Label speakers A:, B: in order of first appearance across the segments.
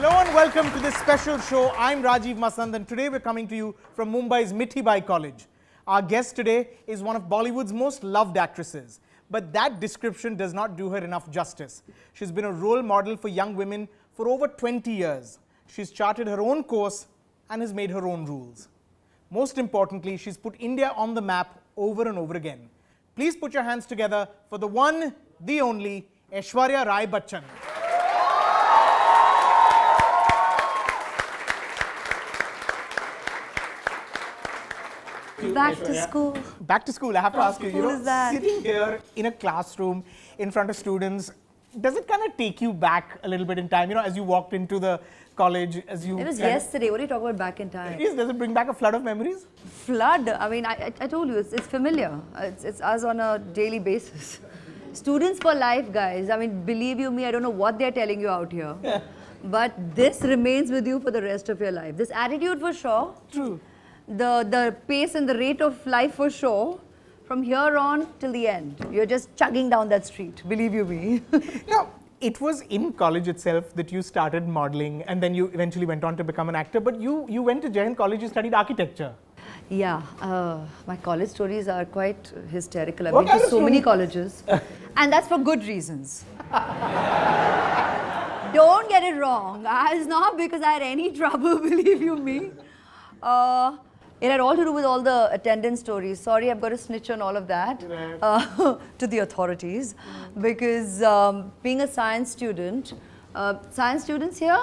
A: Hello and welcome to this special show. I'm Rajiv Masand and today we're coming to you from Mumbai's Mithibai College. Our guest today is one of Bollywood's most loved actresses. But that description does not do her enough justice. She's been a role model for young women for over 20 years. She's charted her own course and has made her own rules. Most importantly, she's put India on the map over and over again. Please put your hands together for the one, the only, Aishwarya Rai Bachchan.
B: Back to school.
A: Back to school, I have to ask you,
B: is that?
A: sitting here in a classroom in front of students, does it kind of take you back a little bit in time, as you walked into the college, as you...
B: It was yesterday. What are you talking about back in time?
A: Does it bring back a flood of memories?
B: Flood. I mean, I told you, it's familiar. It's us on a daily basis. Students for life, guys. I mean, believe you me, I don't know what they're telling you out here. But this remains with you for the rest of your life. This attitude for sure.
A: True.
B: The pace and the rate of life for sure. From here on till the end. You're just chugging down that street, believe you me.
A: It was in college itself that you started modeling and then you eventually went on to become an actor, but you went to Jai Hind College, you studied architecture.
B: Yeah, my college stories are quite hysterical. I've been to so many colleges, and that's for good reasons. Don't get it wrong. It's not because I had any trouble, believe you me. It had all to do with all the attendance stories. Sorry, I've got to snitch on all of that to the authorities. Because being a science student, science students here?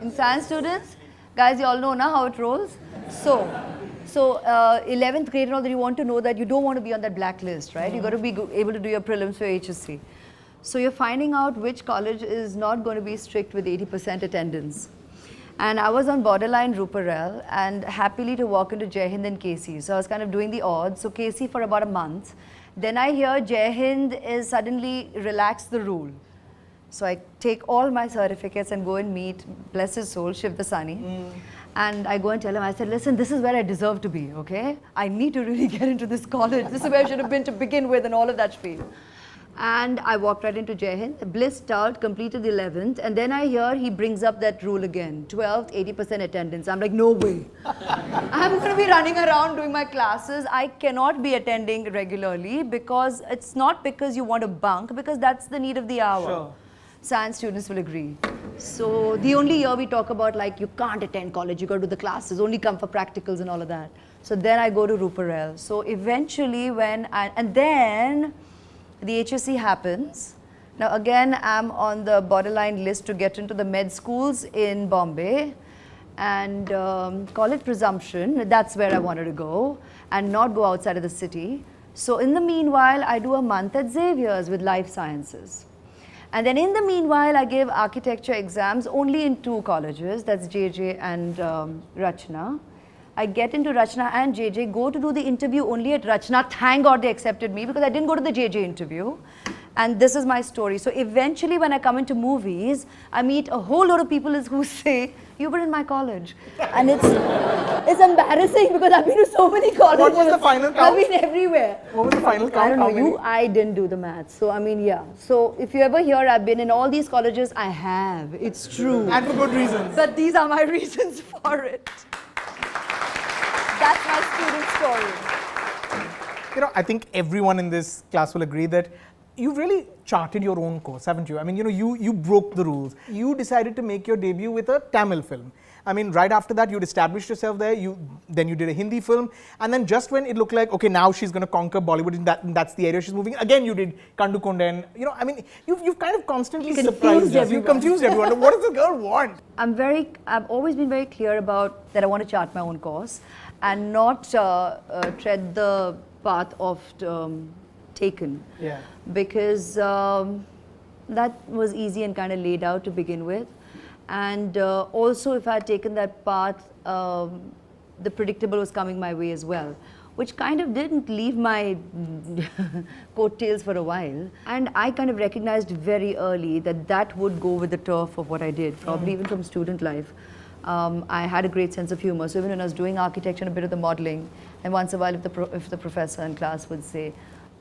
B: In science students? Guys, you all know now how it rolls? So 11th grade and all that, you want to know that you don't want to be on that blacklist, right? You've got to be able to do your prelims for HSC. So you're finding out which college is not going to be strict with 80% attendance. And I was on borderline Ruparel and happily to walk into Jai Hind and KC. So I was kind of doing the odds. So KC for about a month. Then I hear Jai Hind is suddenly relaxed the rule. So I take all my certificates and go and meet, bless his soul, Shiv Dasani. And I go and tell him, I said, listen, this is where I deserve to be, okay? I need to really get into this college. This is where I should have been to begin with and all of that spiel. And I walked right into Jai Hind, blissed out, completed the 11th, and then I hear he brings up that rule again, 12th, 80% attendance. I'm like, no way. I'm going to be running around doing my classes. I cannot be attending regularly because it's not because you want to bunk, because that's the need of the hour.
A: Sure.
B: Science students will agree. So the only year we talk about like you can't attend college, you got to do the classes, only come for practicals and all of that. So then I go to Ruparel. So eventually and then the HSC happens. Now again, I'm on the borderline list to get into the med schools in Bombay and call it presumption. That's where I wanted to go and not go outside of the city. So in the meanwhile, I do a month at Xavier's with life sciences. And then in the meanwhile, I give architecture exams only in 2 colleges, that's JJ and Rachna. I get into Rachna and JJ, go to do the interview only at Rachna. Thank God they accepted me because I didn't go to the JJ interview. And this is my story. So eventually when I come into movies, I meet a whole lot of people who say, you were in my college. And it's embarrassing because I've been to so many colleges.
A: What was the final count?
B: I've been everywhere.
A: What was the final count?
B: I don't know, I didn't do the maths. So I mean, yeah. So if you ever hear I've been in all these colleges, I have. It's true.
A: And for good reasons.
B: But these are my reasons for it. That's my student story.
A: I think everyone in this class will agree that you've really charted your own course, haven't you? I mean, you broke the rules. You decided to make your debut with a Tamil film. I mean, right after that, you'd established yourself there. Then you did a Hindi film. And then just when it looked like, okay, now she's going to conquer Bollywood, and that's the area she's moving, again, you did Kandu Kondan. I mean, you've kind of constantly surprised us. You've confused everyone. What does the girl want?
B: I've always been very clear about that I want to chart my own course and not tread the path of taken.
A: Yeah.
B: Because that was easy and kind of laid out to begin with. And also if I had taken that path, the predictable was coming my way as well, which kind of didn't leave my coattails for a while. And I kind of recognized very early that that would go with the turf of what I did, probably even from student life. I had a great sense of humor. So even when I was doing architecture and a bit of the modeling, and once in a while if the professor in class would say,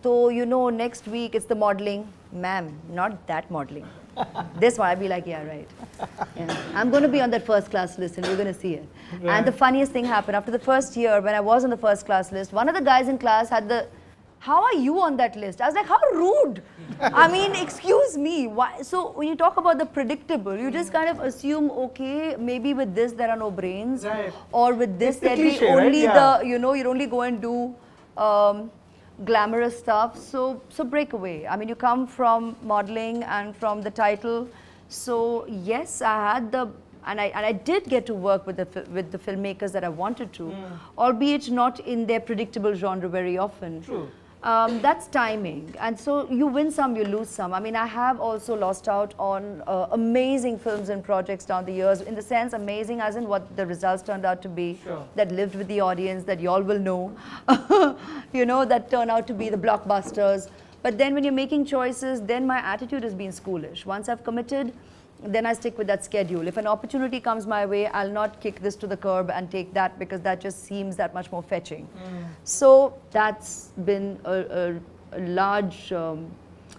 B: So, you know, next week it's the modeling. Ma'am, not that modeling. This one, I'd be like, yeah, right. Yeah. I'm going to be on that first class list and you're going to see it. Right. And the funniest thing happened after the first year when I was on the first class list, one of the guys in class had the, how are you on that list? I was like, how rude. I mean, excuse me. Why? So when you talk about the predictable, you just kind of assume, okay, maybe with this there are no brains.
A: Right.
B: Or with this there'll be
A: cliche,
B: only
A: right? Yeah.
B: the, you know, you'd only go and do glamorous stuff. So break away. I mean, you come from modeling and from the title. So yes, I had the, and I did get to work with the filmmakers that I wanted to, albeit not in their predictable genre very often.
A: True.
B: That's timing, and so you win some, you lose some. I mean, I have also lost out on amazing films and projects down the years, in the sense amazing as in what the results turned out to be, that lived with the audience, that y'all will know, you know, that turn out to be the blockbusters. But then when you're making choices, then my attitude has been schoolish. Once I've committed, then I stick with that schedule. If an opportunity comes my way, I'll not kick this to the curb and take that, because that just seems that much more fetching. So that's been a large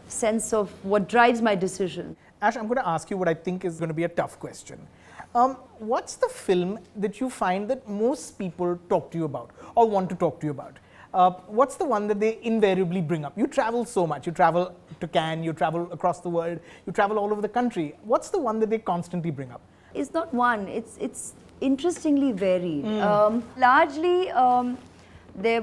B: sense of what drives my decision.
A: Ash, I'm going to ask you what I think is going to be a tough question. What's the film that you find that most people talk to you about or want to talk to you about? What's the one that they invariably bring up? You travel so much. You travel to Cannes, you travel across the world, you travel all over the country. What's the one that they constantly bring up?
B: It's not one. It's interestingly varied. Largely, there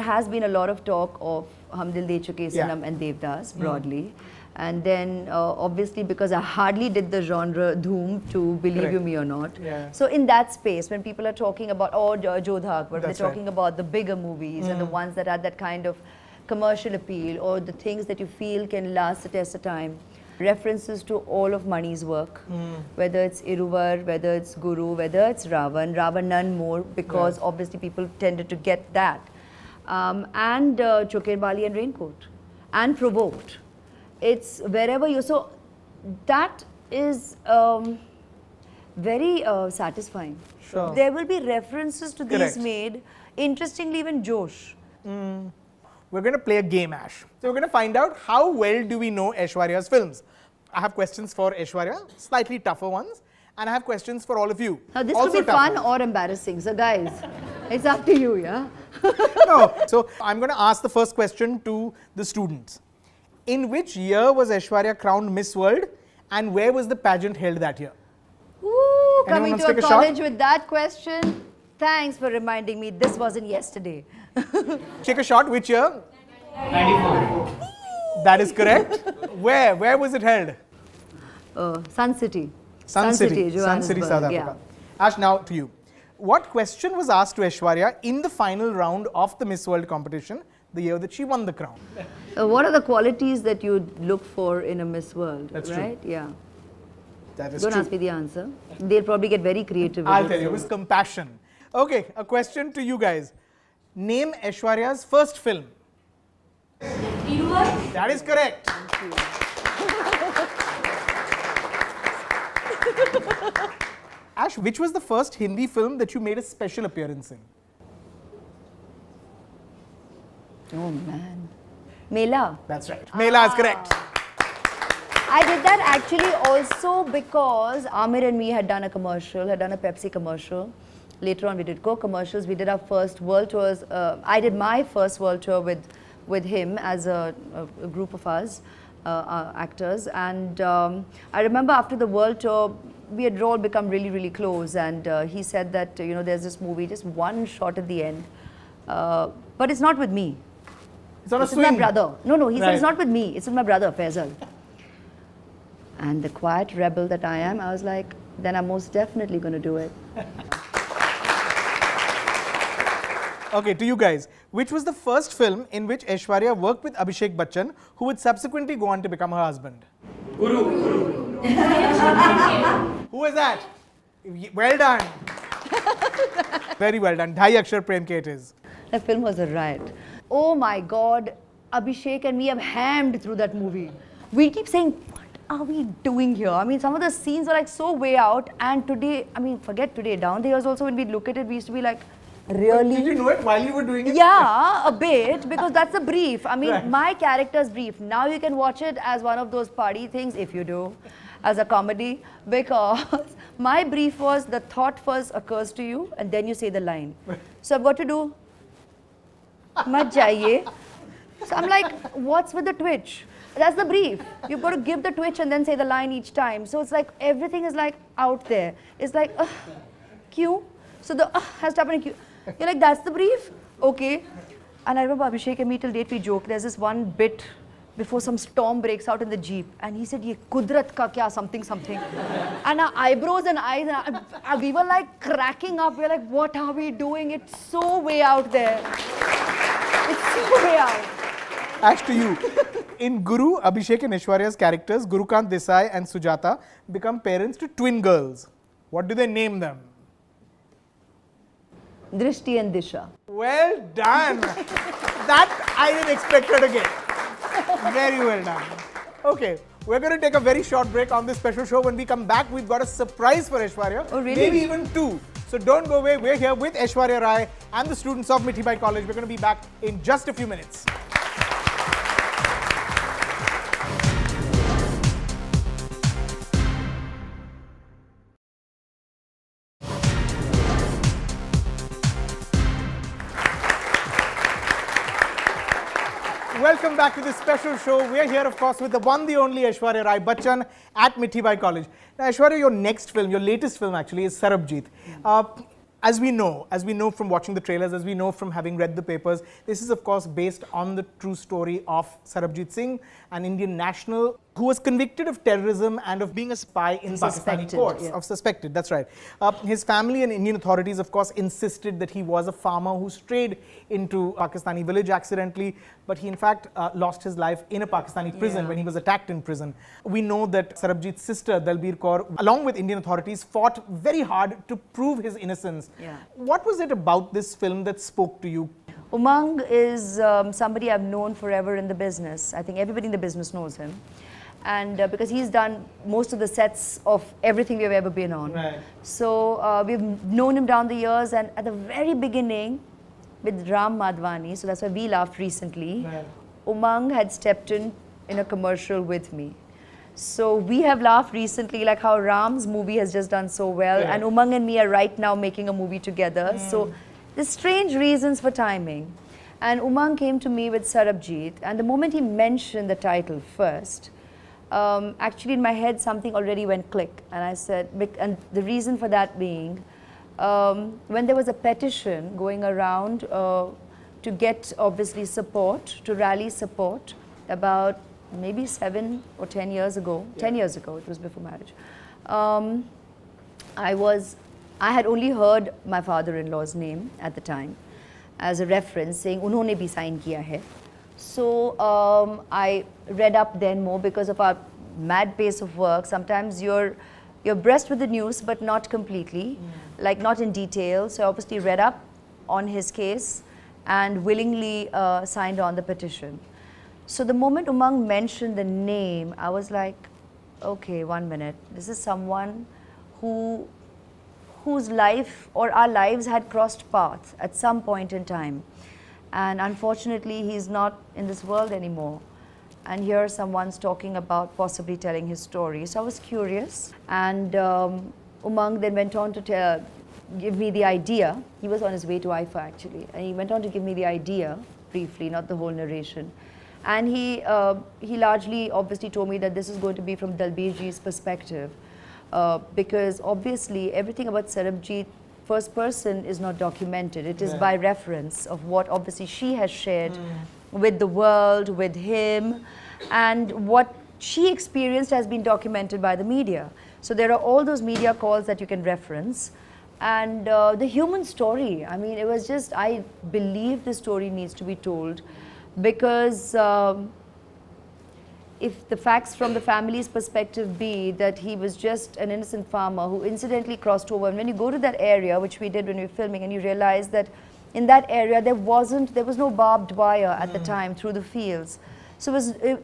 B: has been a lot of talk of Hum Dil De Chuke Sanam and Devdas broadly. And then obviously, because I hardly did the genre Dhoom, to believe you me or not. So in that space, when people are talking about, Jodha Akbar, they're talking about the bigger movies and the ones that had that kind of commercial appeal, or the things that you feel can last the test of time. References to all of Mani's work, whether it's Iruvar, whether it's Guru, whether it's Ravan none more, because obviously people tended to get that. And Choker Bali and Raincoat, and Provoked. It's wherever you, so that is very satisfying.
A: Sure.
B: There will be references to these made, interestingly even Josh.
A: We're going to play a game, Ash. So we're going to find out how well do we know Aishwarya's films. I have questions for Aishwarya, slightly tougher ones, and I have questions for all of you.
B: Now this could be fun or embarrassing, so guys, it's up to you, yeah?
A: No, so I'm going to ask the first question to the students. In which year was Aishwarya crowned Miss World, and where was the pageant held that year?
B: Ooh,
A: Anyone
B: coming to a college with that question. Thanks for reminding me. This wasn't yesterday.
A: Take a shot. Which year?
C: 94.
A: That is correct. Where was it held?
B: Sun City.
A: Sun City,
B: Johannesburg,
A: South Africa. Ash, now to you. What question was asked to Aishwarya in the final round of the Miss World competition, the year that she won the crown?
B: What are the qualities that you look for in a Miss World?
A: That's
B: right?
A: true.
B: Yeah.
A: That is
B: Don't
A: true.
B: ask me the answer. They'll probably get very creative with
A: I'll
B: it,
A: tell you, it was compassion. Okay, a question to you guys. Name Aishwarya's first film.
C: Iruvar.
A: That is correct. Ash, which was the first Hindi film that you made a special appearance in?
B: Oh man. Mela.
A: That's right. Mela is correct.
B: I did that actually also because Amir and me had done a commercial, had done a Pepsi commercial. Later on we did Coke commercials. We did our first world tours. I did my first world tour with him as a group of us, actors. And I remember after the world tour, we had all become really, really close. And he said that, you know, there's this movie, just one shot at the end. But it's not with me.
A: It's on a
B: It's with my
A: swing.
B: brother. No, he said
A: Right.
B: it's not with me. It's with my brother, Faisal. And the quiet rebel that I am, I was like, then I'm most definitely going to do it.
A: Okay, to you guys. Which was the first film in which Aishwarya worked with Abhishek Bachchan, who would subsequently go on to become her husband?
C: Guru.
A: Who was that? Well done. Very well done. Dhai Akshar Prem Ke it is.
B: That film was a riot. Oh my God, Abhishek and me have hammed through that movie. We keep saying, what are we doing here? I mean, some of the scenes are like so way out. And today, I mean, forget today, down the years also when we look at it, we used to be like, Really?
A: Did you know it while you were doing it?
B: Yeah, a bit, because that's a brief. I mean,
A: Right.
B: my character's brief. Now you can watch it as one of those party things, if you do, as a comedy, because my brief was the thought first occurs to you and then you say the line. So I've got to do, mat jaiye. So I'm like, what's with the twitch? That's the brief. You've got to give the twitch and then say the line each time. So it's like, everything is like out there. It's like, Q. So the has to happen in Q. You're like, that's the brief? Okay. And I remember Abhishek and me till date we joke. There's this one bit before some storm breaks out in the Jeep. And he said, ye kudrat ka kya, something, something. And our eyebrows and eyes, we were like cracking up. We were like, what are we doing? It's so way out there. It's so way out.
A: Ash, to you. In Guru, Abhishek and Aishwarya's characters, Gurukant Desai and Sujata, become parents to twin girls. What do they name them?
B: Drishti and Disha.
A: Well done. That I didn't expect her to get. Very well done. Okay, we're going to take a very short break on this special show. When we come back, we've got a surprise for Aishwarya.
B: Oh, really?
A: Maybe even two. So don't go away. We're here with Aishwarya Rai and the students of Mithibai College. We're going to be back in just a few minutes. Welcome back to this special show. We're here, of course, with the one, the only Aishwarya Rai Bachchan at Mithibai College. Now, Aishwarya, your next film, your latest film actually, is Sarabjit. As we know from watching the trailers, as we know from having read the papers, this is, of course, based on the true story of Sarabjit Singh, an Indian national who was convicted of terrorism and of being a spy in Pakistani courts.
B: Yeah.
A: Suspected, that's right. His family and Indian authorities, of course, insisted that he was a farmer who strayed into Pakistani village accidentally, but he in fact lost his life in a Pakistani prison when he was attacked in prison. We know that Sarabjit's sister, Dalbir Kaur, along with Indian authorities, fought very hard to prove his innocence.
B: Yeah.
A: What was it about this film that spoke to you?
B: Umang is somebody I've known forever in the business. I think everybody in the business knows him. And because he's done most of the sets of everything we've ever been on.
A: Right.
B: So we've known him down the years, and at the very beginning with Ram Madhwani, so that's why we laughed recently,
A: Right.
B: Umang had stepped in a commercial with me. So we have laughed recently, like how Ram's movie has just done so well,
A: Yeah.
B: and Umang and me are right now making a movie together. So there's strange reasons for timing. And Umang came to me with Sarabjit, and the moment he mentioned the title first, actually in my head something already went click, and I said, and the reason for that being, when there was a petition going around to get obviously support, to rally support, about maybe 7 or 10 years ago, 10 years ago, it was before marriage, I had only heard my father-in-law's name at the time as a reference, saying, "Unhone bhi sign kiya hai." So I read up then more because of our mad pace of work. Sometimes you're abreast with the news, but not completely, like not in detail. So I obviously read up on his case and willingly signed on the petition. So the moment Umang mentioned the name, I was like, okay, 1 minute. This is someone whose life or our lives had crossed paths at some point in time. And unfortunately, he's not in this world anymore. And here someone's talking about possibly telling his story. So I was curious. And Umang then went on to give me the idea. He was on his way to IFA actually. And he went on to give me the idea briefly, not the whole narration. And he largely obviously told me that this is going to be from Dalbirji's perspective. Because obviously everything about Sarabjit first person is not documented. It is by reference of what obviously she has shared with the world, with him, and what she experienced has been documented by the media. So there are all those media calls that you can reference. And the human story, I mean, it was just, I believe the story needs to be told because if the facts from the family's perspective be that he was just an innocent farmer who incidentally crossed over, and when you go to that area, which we did when we were filming, and you realize that in that area there was no barbed wire at the time through the fields. So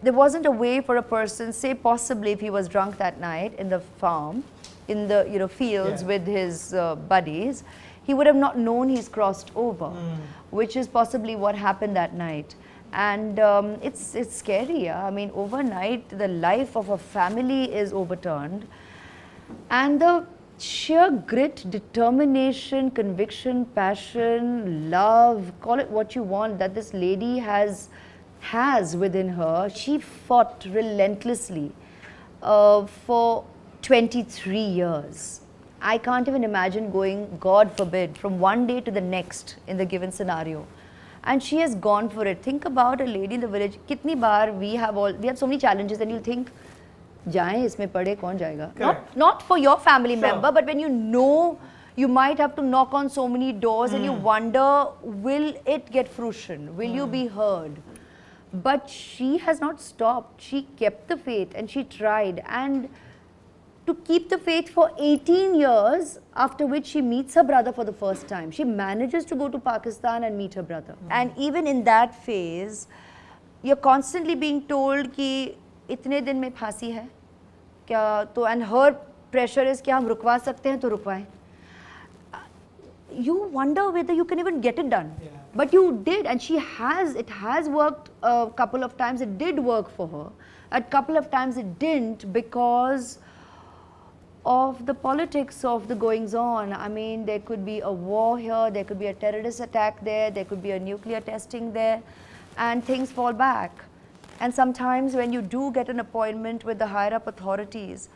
B: there wasn't a way for a person, say possibly if he was drunk that night in the farm, in the fields with his buddies, he would have not known he's crossed over, which is possibly what happened that night. And it's scary. I mean, overnight, the life of a family is overturned. And the sheer grit, determination, conviction, passion, love, call it what you want, that this lady has within her. She fought relentlessly for 23 years. I can't even imagine going, God forbid, from one day to the next in the given scenario. And she has gone for it. Think about a lady in the village. Kitni baar we have so many challenges, and you'll think, जाएं इसमें पड़े कौन जाएगा? Not for your family member, but when you know you might have to knock on so many doors and you wonder, will it get fruition? Will you be heard? But she has not stopped. She kept the faith and she tried. And to keep the faith for 18 years, after which she meets her brother for the first time. She manages to go to Pakistan and meet her brother. And even in that phase, you're constantly being told कि इतने दिन में फांसी है क्या तो, and her pressure is क्या हम रुकवा सकते हैं तो रुकवाएं. You wonder whether you can even get it done. But you did, and it has worked a couple of times. It did work for her. A couple of times it didn't because of the politics of the goings on. I mean, there could be a war here, there could be a terrorist attack there could be a nuclear testing there, and things fall back. And sometimes when you do get an appointment with the higher up authorities,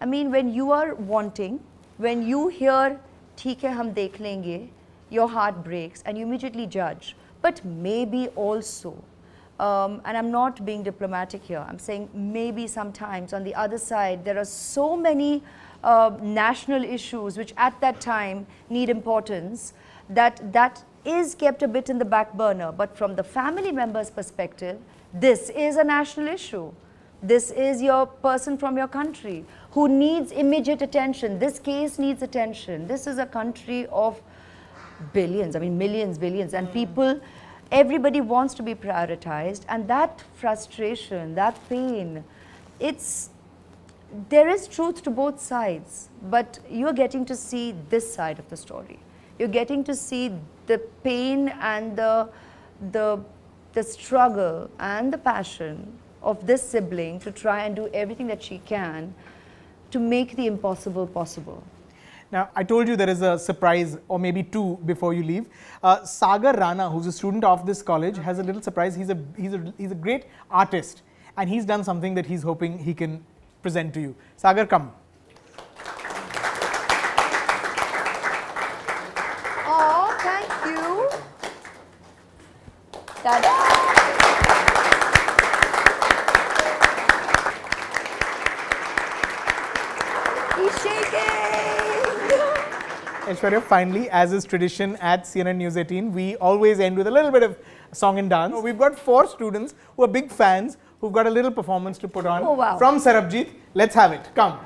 B: I mean, when you are wanting, when you hear, ठीक है हम देख लेंगे, your heart breaks and you immediately judge. But maybe also, and I'm not being diplomatic here, I'm saying maybe sometimes on the other side, there are so many national issues which at that time need importance that is kept a bit in the back burner. But from the family member's perspective, this is a national issue. This is your person from your country who needs immediate attention. This case needs attention. This is a country of billions, I mean millions, billions, and people, everybody wants to be prioritized, and that frustration, that pain, there is truth to both sides, but you're getting to see this side of the story. You're getting to see the pain and the struggle and the passion of this sibling to try and do everything that she can to make the impossible possible.
A: Now, I told you there is a surprise, or maybe two, before you leave. Sagar Rana, who's a student of this college, has a little surprise. He's a great artist, and he's done something that he's hoping he can present to you. Sagar, come.
B: Oh, thank you. Ta-da! He's shaking!
A: Aishwarya, finally, as is tradition at CNN News 18, we always end with a little bit of song and dance. So we've got 4 students who are big fans, who've got a little performance to put on.
B: Oh, wow.
A: From Sarabjit. Let's have it. Come.